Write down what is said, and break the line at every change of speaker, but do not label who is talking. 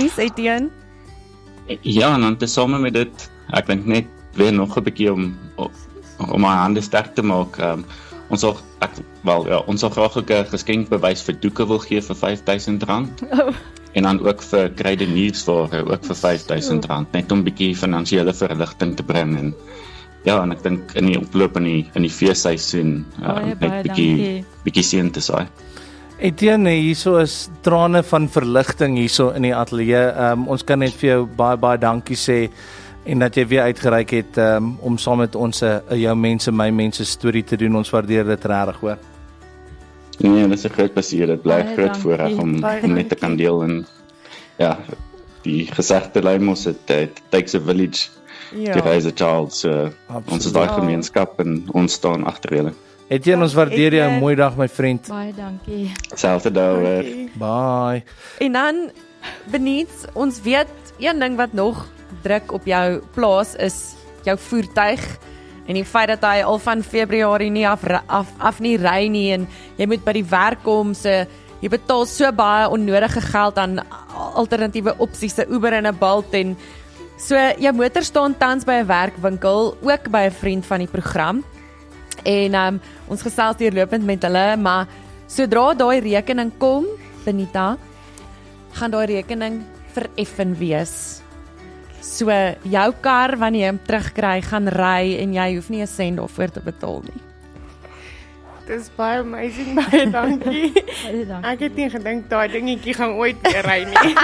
huis, Etienne?
Ja, en dan tesame met dit, ek dink net weer nog 'n bietjie om my hande sterk te maak. Ons sal graag ook 'n geskenkbewys vir doeke wil gee vir R5,000. En dan ook vir kruideniersware, ook vir R5,000, net om 'n bietjie finansiële verligting te bring. En ja, en ek dink in die oploop in die feesseisoen, net bietjie seën te saai.
Etienne, hierso is trane van verligting hierso in die ateljee. Ons kan net vir jou baie dankie sê en dat jy weer uitgereik het om saam met ons 'n jou mense, my mense storie te doen. Ons waardeer dit regtig, hoor.
Nee, dit is 'n groot plesier. Dit bly groot voorreg om net te kan deel. En ja, die gesegde lei mos, it takes a village to raise a child. So, ons is daai gemeenskap en ons staan agter julle.
Etienne, ons waardeer jou. Mooi dag, my vriend.
Baie dankie.
Selfde dag.
Bye.
En dan, Beniets, ons weet, een ding wat nog druk op jou plaas is jou voertuig en die feit dat hy al van Februarie nie af nie ry nie en jy moet by die werk kom, so jy betaal so baie onnodige geld aan alternatiewe opsies, 'n Uber en 'n Bolt, en so jou motor staan tans by 'n werkwinkel, ook by 'n vriend van die program. En ons gesels deurlopend met hulle, maar sodra daai rekening kom, Benita, gaan daai rekening vereffen wees. So jou kar, wanneer jy hom terugkry, gaan ry en jy hoef nie 'n sent daarvoor te betaal nie.
Dis baie amazing, baie dankie. Ek het nie gedink daai dingetjie gaan ooit weer ry nie.